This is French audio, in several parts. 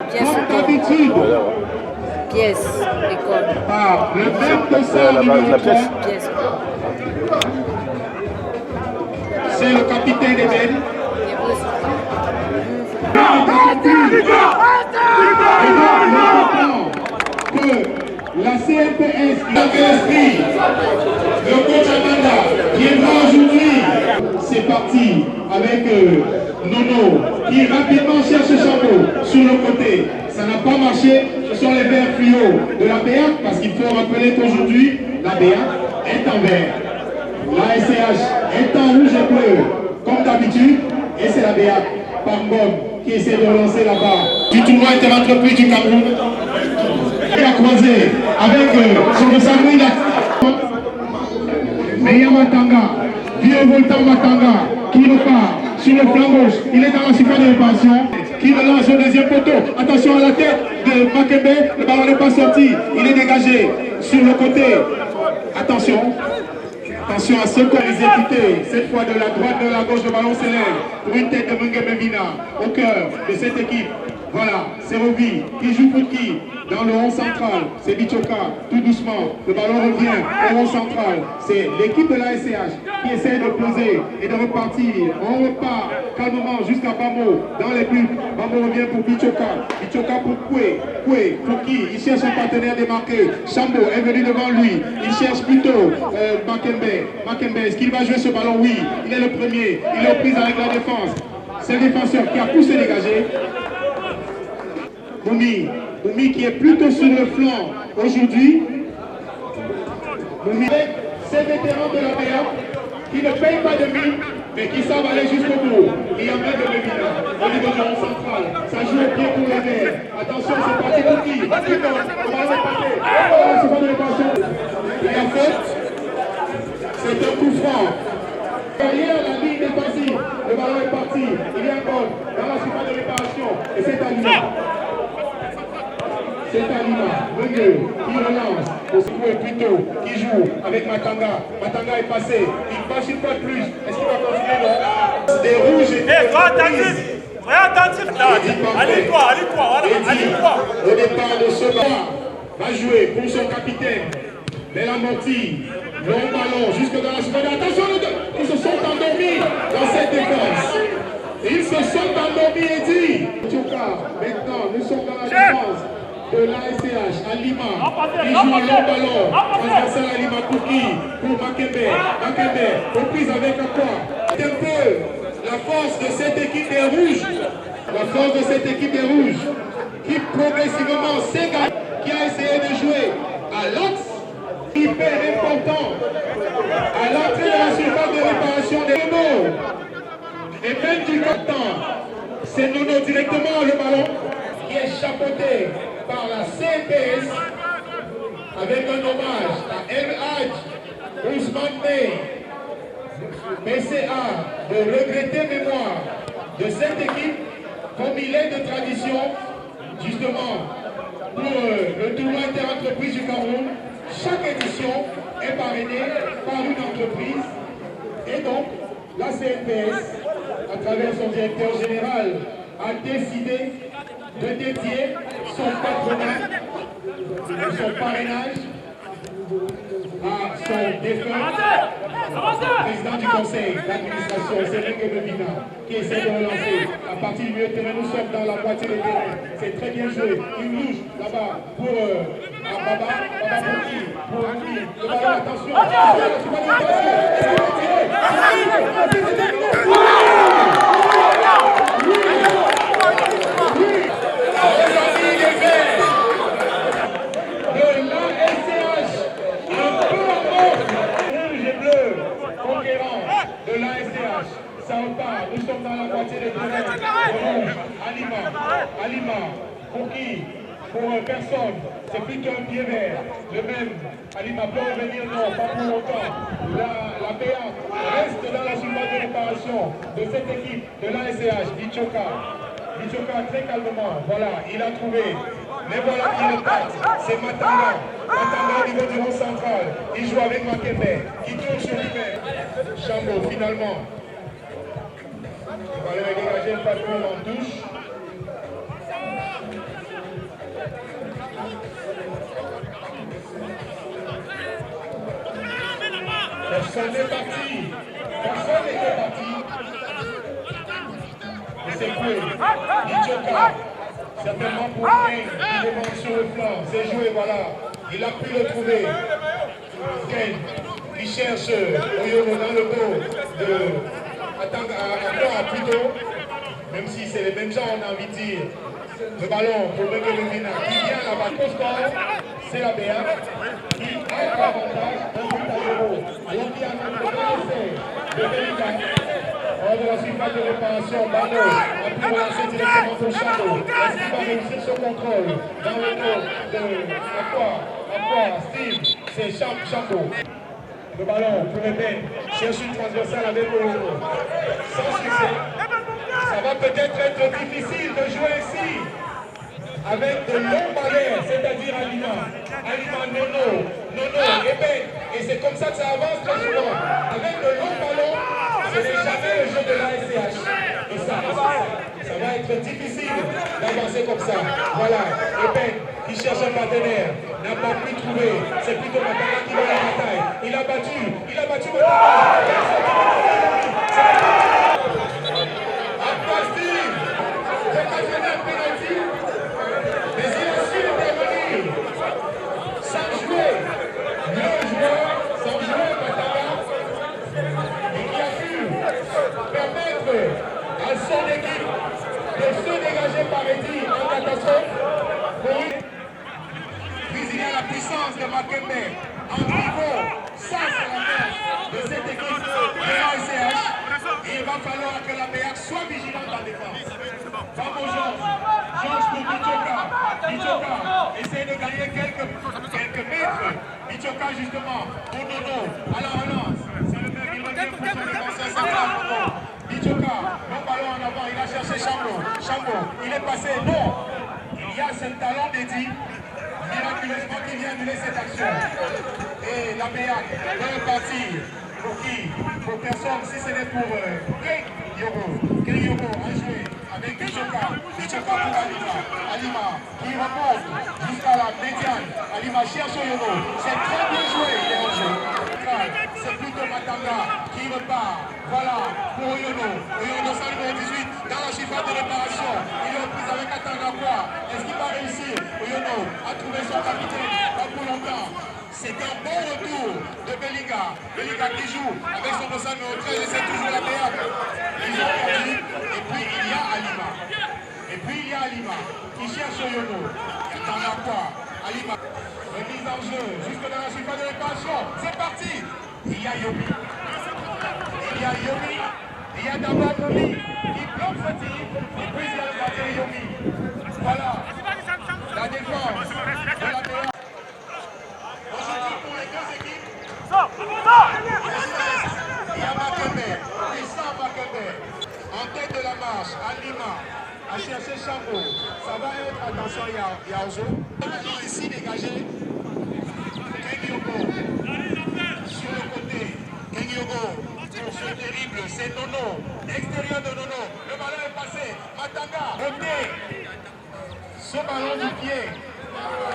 Pièce Comme d'habitude. Pièce, école. Ah, le même que ça, numéro 3. Pièce. C'est le capitaine Eben. Que la CNPS avait inscrit le coach Amanda viendra aujourd'hui. C'est parti avec Nono qui rapidement cherche Chambo sur le côté. Ça n'a pas marché. Ce sont les verts fluo de la BA parce qu'il faut rappeler qu'aujourd'hui la BA est en vert. La SCH est en rouge et bleu comme d'habitude et c'est la BA Pambom qui essaie de relancer là-bas du tournoi interentreprises du Cameroun. Il a croisé avec son Samuel Meya Matanga, vieux Voltan Matanga qui repart sur le flanc gauche. Il est dans la surface de réparation qui relance au deuxième poteau. Attention à la tête de Makembe, le ballon n'est pas sorti. Il est dégagé sur le côté. Attention. Attention à ce qu'on exécuté, cette fois de la droite, de la gauche, le ballon s'élève pour une tête de Mungemevina au cœur de cette équipe. Voilà, c'est Roby qui joue pour qui? Dans le rond central, c'est Bichoka, tout doucement, le ballon revient au rond central. C'est l'équipe de la SCH qui essaie de poser et de repartir. On repart calmement jusqu'à Bamo, dans les buts. Bamo revient pour Bichoka, Bichoka pour Koué, Koué pour qui? Il cherche un partenaire démarqué. Chambo est venu devant lui, il cherche plutôt Makembe. Makembe, est-ce qu'il va jouer ce ballon? Oui, il est le premier, il est aux prises avec la défense. C'est le défenseur qui a poussé dégager. Boumi qui est plutôt sur le flanc aujourd'hui. Boumi avec ces vétérans de la BA qui ne payent pas de mine, mais qui savent aller jusqu'au bout. Il y a même de Mévina au niveau du rond central. Ça joue au pied pour les verts. Attention, c'est parti pour qui? On va se passer. Il y a faute. C'est un coup franc. Derrière la ligne défensive, le ballon est parti. Il y a un gol dans la surface de réparation. Et c'est à Lima. C'est Alima, Mengue, qui relance, Osikoué plutôt, qui joue avec Matanga. Matanga est passé, il passe une fois de plus. Est-ce qu'il va continuer là? Des rouges et des attentif là, allez-toi, voilà, allez-toi. Au départ de ce ballon, va jouer pour son capitaine. Belle amortie, long ballon, jusque dans la surface. Attention, ils se sont endormis dans cette défense. Ils se sont endormis et dit, maintenant, nous sommes dans la défense de l'ASCH à Lima. Il joue un long ballon. Transversal à Lima pour qui? Pour Makembe. Makembe, reprise avec un quoi? C'est un peu la force de cette équipe des rouges. La force de cette équipe des rouges qui progressivement s'égare, qui a essayé de jouer à l'axe hyper important à l'entrée de la surface de réparation des Nono. Et même du temps, c'est Nono directement le ballon qui est chapeauté par la CPS avec un hommage à El Hadj Ousmane Bey, PCA, de regretter mémoire de cette équipe comme il est de tradition justement pour le tournoi interentreprises du Cameroun. Chaque édition est parrainée par une entreprise et donc la CNPS, à travers son directeur général, a décidé de dédier son patronat, son parrainage à son défunt président du conseil d'administration, Céline Gebevina, qui essaie de relancer à partir du milieu de terrain. Nous sommes dans la moitié de terrain. C'est très bien joué. Une louche là-bas pour Baba pour qui? Pour qui? Le ballon, attention. Ça repart, nous sommes dans la moitié de terrain. Alima, pour qui? Pour personne, c'est plutôt un pied vert. Le même, Alima peut revenir, non, pas pour longtemps. La BA reste dans la surface de réparation de cette équipe de l'ASCH, Bichoka. Bichoka très calmement, voilà, il a trouvé. Mais voilà qui repart, c'est Matanga. Matanga au niveau du rond central. Il joue avec Makembe, qui tourne sur lui-même. Chambo, finalement. Le ballon est dégagé, pas de en touche. Personne n'est parti. Personne n'était parti. Et c'est cool. Nichoka. Certainement pour Ken qui demande sur le flanc. C'est joué, voilà. Il a pu le trouver. Ken qui cherche Oyono dans le dos de. Attends, plutôt. Même si c'est les mêmes gens, on a envie de dire. Le ballon pour Bengelina qui vient là-bas. C'est la BA qui a l'avantage d'un but à 0. Yomi a le essai de Bengelina. Hors de la surface de réparation, Bano a pu relancer directement pour Chateau. Est-ce qu'il va réussir son contrôle dans le dos de Aqua, Steve, c'est Chateau. Le ballon pour Eben cherche une transversale avec Oyono. Sans succès. Ça va peut-être être difficile de jouer ici avec de longs balais, c'est-à-dire Alima, Nono, Eben. Et c'est comme ça que ça avance très souvent. Avec de longs ballons, ce n'est jamais le jeu de la SCH. Et ça va être difficile d'avancer comme ça. Voilà, Eben qui cherche un partenaire, n'a pas pu trouver. C'est plutôt Matala qui va la bataille. Il a battu à son équipe de se dégager par Eddy en catastrophe. Puis il y a la puissance de Makembe en pivot. Ça, c'est la force de cette équipe de l'ASCH. Et il va falloir que la BR soit vigilante en défense. Vamos Georges pour Nichoka. Nichoka essaie de gagner quelques mètres. Nichoka justement pour Nono à la relance. C'est le même, il revient pour son défenseur central. Nichoka, bon ballon en avant, il a cherché Chambo, il est passé, non. Il y a ce talent d'Eddy, miraculeusement qui vient annuler cette action. Et la BA va repartir. Pour qui? Pour personne, si ce n'est pour Ken Yogo a joué avec Nichoka pour Alima qui remonte jusqu'à la médiane. Alima cherche Yogo, c'est très bien joué, il est en jeu. C'est plutôt Matanga qui repart. Voilà, pour Oyono. Oyono, ça numéro 18, dans la surface de réparation. Il est pris avec Atanakwa. Est-ce qu'il va réussir? Oyono a trouvé son capitaine, pas pour longtemps. C'est un bon retour de Belinga. Belinga qui joue avec son dossard numéro 13 et c'est toujours la meilleure. Ils ont perdu. Et puis il y a Alima. Qui cherche Oyono. Atanakwa. Alima. Remise en jeu jusque dans la surface de réparation. C'est parti. Il y a Yomi. Il y a d'abord Yomi qui bloque ce tir. Et puis il y a le gardien Yomi. Voilà. La défense de la BA. Aujourd'hui pour les deux équipes. Il y a Makembe. Puissant Makembe. En tête de la marche, Alima a cherché Chambo. Ça va être, attention, il y a Ozo. Maintenant ici dégagé. Kengyogo. Sur le côté. Kengyogo. C'est terrible, c'est Nono. Extérieur de Nono. Le ballon est passé. Matanga. Côté. Ce ballon du pied.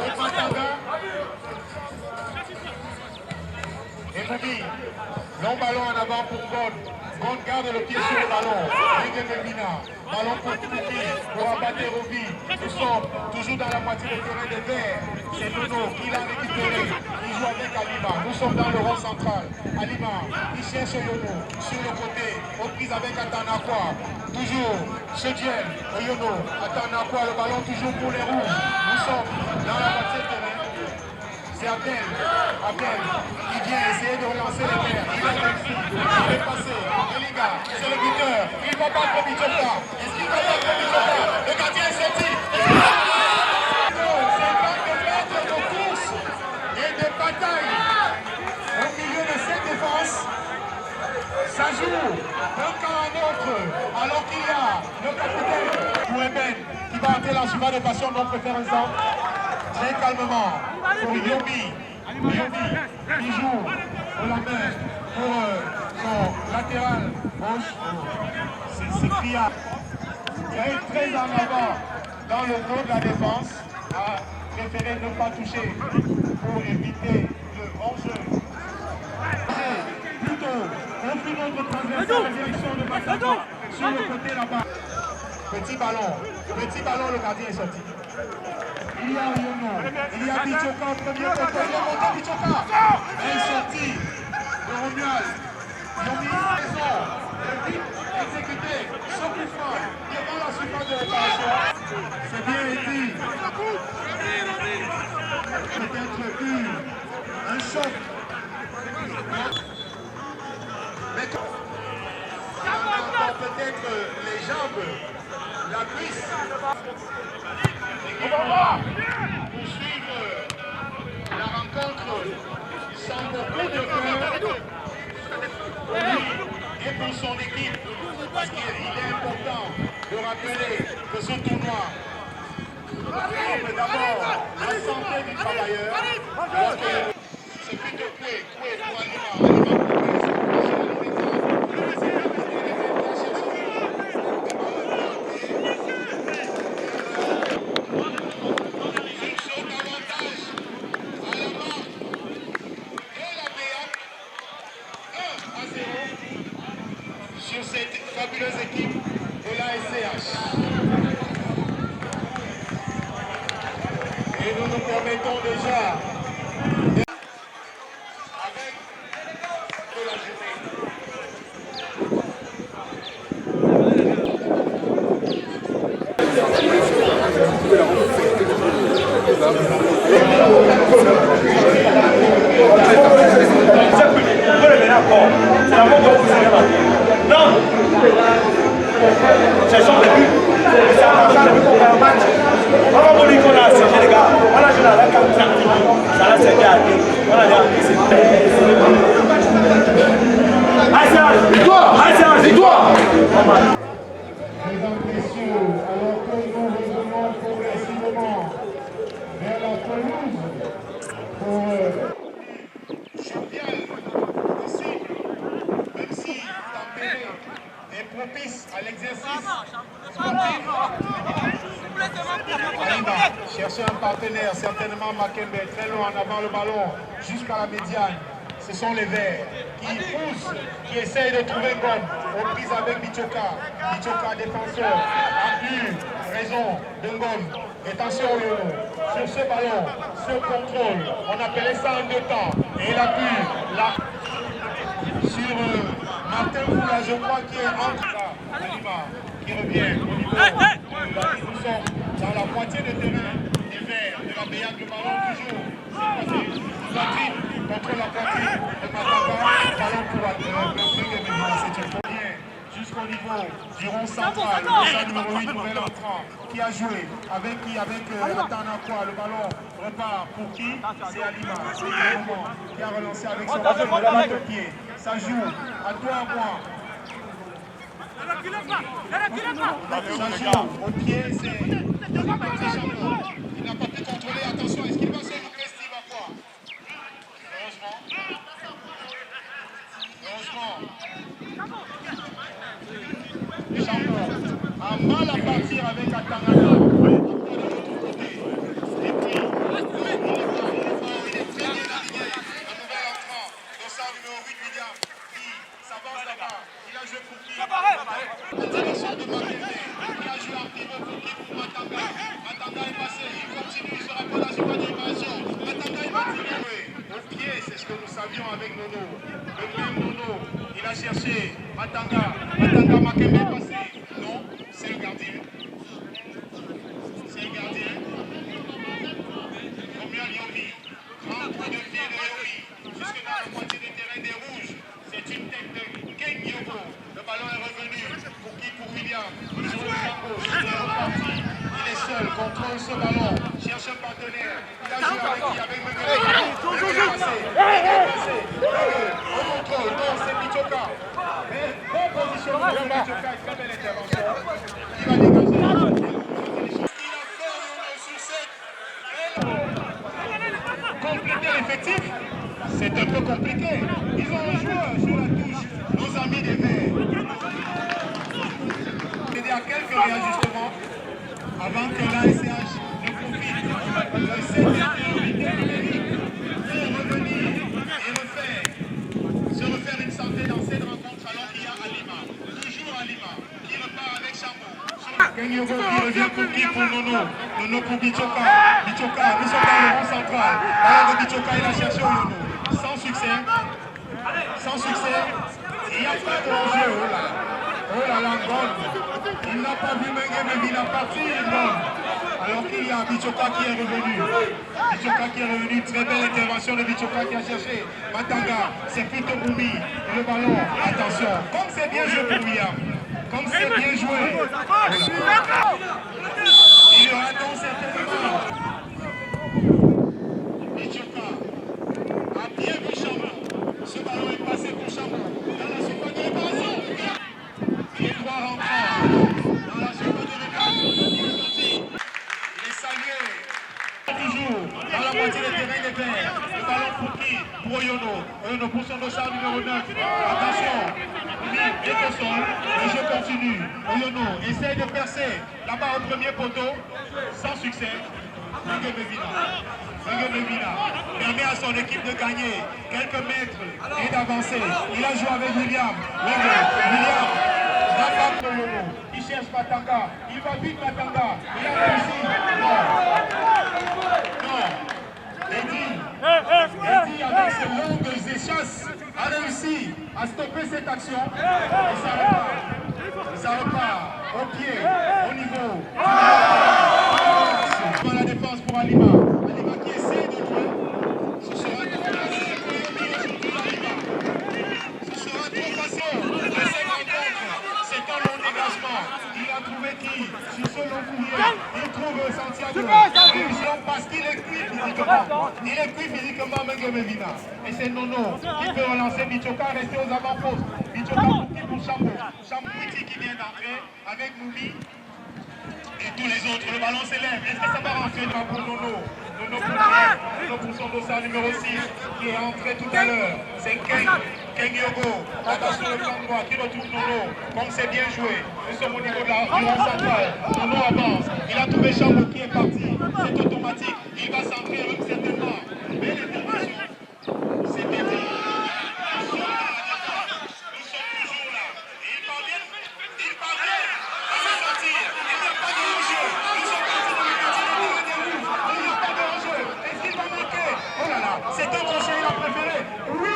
Et Matanga. Et Moumi. Long ballon en avant pour God. God garde le pied sur le ballon. Ballon pour Tuki, pour Abaterovi. Nous sommes toujours dans la moitié du terrain de verre. C'est Nono qui l'a récupéré. Il joue avec Alima. Nous sommes dans le rond central. Alima, il cherche Oyono sur le côté. Reprise avec Atanakwa. Toujours ce duel. Oyono, Atanakwa, le ballon toujours pour les rouges. Nous sommes dans la moitié du terrain. C'est Abdel qui vient essayer de relancer les verres. Il est réussi, il est passé. Belinga, c'est le buteur. Il va battre Nichoka. Est-ce qu'il va battre Nichoka? Le gardien est sorti. C'est 50 mètres de course et de bataille au milieu de cette défense. Ça joue d'un camp à un autre, alors qu'il y a le capitaine pour Eben qui va entrer la surface de passion, donc peut faire un centre. Très calmement pour Yomi qui joue pour la main pour son latéral gauche. C'est Fia. Très en avant dans le dos de la défense. A préféré ne pas toucher pour éviter le hors-jeu. Conflit notre transversal à la direction de Matamba. Sur le côté là-bas. Petit ballon, le gardien est sorti. Il y a Yono, il y a Bichoka au premier contrôle, il a monté Bichoka. Elle est sortie de Romuald. Ils ont mis une raison. Le but exécuté, sans coup franc, devant la surface de réparation. C'est bien dit. Peut-être un choc. Mais peut-être les jambes, la cuisse. On va voir. Poursuivre la rencontre sans beaucoup de cœur pour lui et pour son équipe. Parce qu'il est important de rappeler que ce tournoi rassemble d'abord la santé du travailleur. C'est plutôt Koué pour Alima. Sur cette fabuleuse équipe de la SCH. Et nous nous permettons déjà avec de la journée. Non. Cherchons le but. C'est à ça le but pour faire un match. On va vous dire qu'on a assigné les gars. On a joué avec un petit ça là c'est bien. On a dit c'est victoire. Victoire. Mesdames, messieurs, alors que nous revenons progressivement vers la pelouse pour champion possible, même si tempéré est propice à l'exercice sportif. Alima, chercher un partenaire, certainement Makembe, très loin en avant le ballon, jusqu'à la médiane. Ce sont les Verts qui poussent, qui essayent de trouver gomme, aux prises avec Bichoka. Bichoka défenseur, a plus raison de gomme. Attention Yono, sur ce ballon, ce contrôle, on appelait ça en deux temps. Et il a pu, là, sur Martin Foula, je crois qu'il est entre là, Alima, qui revient au niveau de nous sommes dans la moitié de terrain des Verts, de la Béac, le ballon toujours. C'est poitrine contre la poitrine de Matamba, ballon pour c'est une première jusqu'au niveau du rond central, le numéro 8, nouvel entrant, qui a joué avec qui, avec Tanakwa, le ballon repart pour qui? C'est Alima, c'est Guillermo qui a relancé avec son ballon de pied. Ça joue à toi à moi. Ça joue au pied, c'est il n'a pas pu contrôler, attention, est-ce qu'il va se louper Steve à quoi? Heureusement. Chambon a mal à partir avec Atangana. De l'autre côté. Et puis, il est très bien aligné. Un nouvel entrant. Dossard numéro 8, William, qui s'avance là-bas. Il a joué pour qui? Intéressant de Makembe, qui a joué en pivot pour qui? Pour Matanga. Matanga est passé, il continue, il se rappelle la surface de réparation. Matanga est continué. Au pied, c'est ce que nous savions avec Nono. Le même Nono, il a cherché Matanga. Matanga, Makembe est passé. Non, c'est le gardien. C'est le gardien. Romuald Yomi. Grand coup de pied de Yomi. Jusque dans la moitié du terrain des Rouges. C'est une tête de Ken Yobo. Le ballon est revenu. Pour qui? Pour William. Sur le champ gauche. Il est reparti. Il est seul. Contrôle ce ballon. Cherche un partenaire. Il a joué avec qui? Avec Mengele. Il est passé. Il est passé. Au contrôle. Non, c'est Bichoka. Mais bon positionnement de Bichoka. Très belle intervention. Il va dégager. Il a fait sur cette. Compléter l'effectif, c'est un peu compliqué. Ils ont un joueur sur la touche, nos amis des Verts. Il y a quelques réajustements avant que l'ASCH ne profite de cette opportunité numérique pour revenir et se refaire une santé revient pour qui? Pour Nono. Nono pour Bichoka. Bichoka, nous sommes dans le rond central. Alors que Bichoka, il a cherché au Nono. Sans succès. Sans succès. Il n'y a pas de jeu. Oh là là, Ngom. Il n'a pas vu Mengemevina partir, Ngom. Alors qu'il y a Bichoka qui est revenu. Bichoka qui est revenu. Très belle intervention de Bichoka qui a cherché Matanga. C'est plutôt Boumi. Le ballon. Attention. Comme c'est bien joué pour William. Comme c'est bien joué. Il y aura donc certainement. Bichoka a bien vu Chambon. Ce ballon est passé pour Chambon. Dans la seconde de réparation. Les trois rentrants. Dans la seconde de réparation. Il est salué. Toujours dans la moitié des terrains des Verts. Le ballon pour qui? Pour Oyono. Oyono pour son dossard numéro 9. Attention. Le jeu continue. Oyono essaye de percer là-bas au premier poteau. Sans succès. Mengemevina permet à son équipe de gagner quelques mètres et d'avancer. Il a joué avec William. William. Il cherche Matanga. Il va vite Matanga. Il a réussi. Non. Eddie avec ses longues échasses a réussi à stopper cette action. Et ça repart au pied, au niveau. La défense pour Alima. Alima qui essaie de jouer. Ce sera trop facile pour Yomi aujourd'hui, Alima. Ce sera trop facile. Mais cette rencontre, c'est un long dégagement. Il a trouvé qui? Sur ce long courrier. Il trouve Santiago. Parce qu'il est cuit physiquement. Il est cuit physiquement, Mengemevina. Et c'est Nono qui peut relancer Bichoka, rester aux avant-postes. Bichoka pour Chambo. Chambo qui vient d'entrer avec Moumi. Et tous les autres, le ballon s'élève. Est-ce que ça va rentrer dans pour Nono? Nono pour son dossard numéro 6 qui est entré tout à l'heure. C'est Keng Yogo. Attention le plan droit qui retrouve Nono. Comme c'est bien joué. Nous sommes au niveau de la rond centrale. Nono avance. Il a trouvé Chambo qui est parti. C'est automatique. Il va s'entrer certainement. Belle intervention. C'est bien dit. Nous sommes toujours là. Il parvient à se sortir. Il n'y a pas de jeu. Nous sommes partis dans le quartier de des rouges. Il n'y a pas de jeu. Est-ce qu'il va marquer? Oh là là, c'est un crochet, il a préféré. Oui!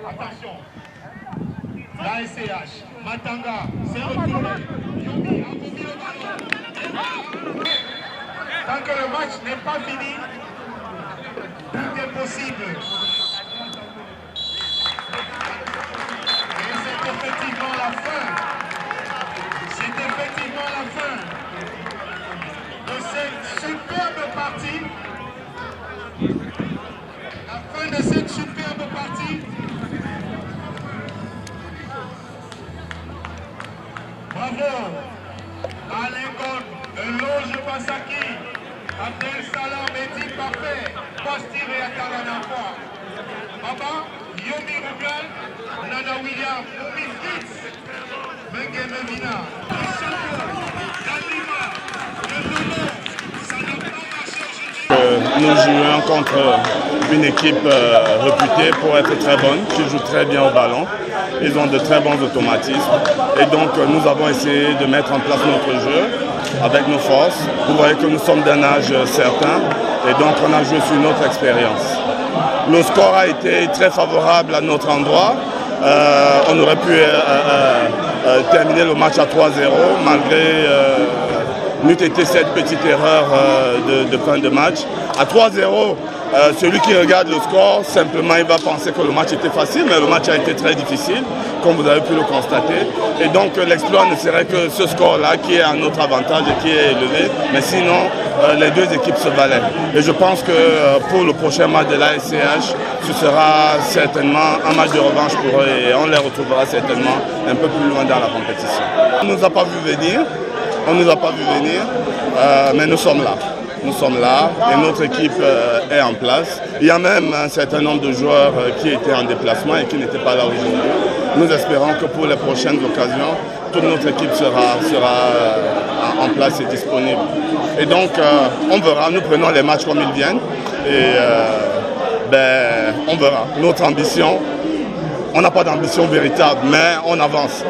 Attention, la SCH, Matanga, c'est retourné. Yomi a remis le ballon. Tant que le match n'est pas fini, tout est possible. Et c'est effectivement la fin. C'est effectivement la fin de cette superbe partie. La fin de cette superbe partie. Bravo à Lengon, Loge Basaki, Abdel Salam, Mehdi Parfait, Postir et Akalanakwa. Baba, Yomi Rugal, Nana William, Oumi Fritz, Mengemevina, Dalima, le Nono, ça n'a pas marché aujourd'hui. Nous jouons contre une équipe réputée pour être très bonne, qui joue très bien au ballon. Ils ont de très bons automatismes. Et donc nous avons essayé de mettre en place notre jeu avec nos forces. Vous voyez que nous sommes d'un âge certain et donc on a joué sur notre expérience. Le score a été très favorable à notre endroit. On aurait pu terminer le match à 3-0 malgré n'eût été cette petite erreur de fin de match. À 3-0, celui qui regarde le score, simplement il va penser que le match était facile, mais le match a été très difficile, comme vous avez pu le constater. Et donc l'exploit ne serait que ce score-là qui est à notre avantage et qui est élevé, mais sinon les deux équipes se valaient. Et je pense que pour le prochain match de la SCH, ce sera certainement un match de revanche pour eux et on les retrouvera certainement un peu plus loin dans la compétition. On ne nous a pas vu venir, mais nous sommes là. Nous sommes là et notre équipe est en place. Il y a même un certain nombre de joueurs qui étaient en déplacement et qui n'étaient pas là aujourd'hui. Nous espérons que pour les prochaines occasions, toute notre équipe sera en place et disponible. Et donc, on verra, nous prenons les matchs comme ils viennent et on verra. Notre ambition, on n'a pas d'ambition véritable, mais on avance.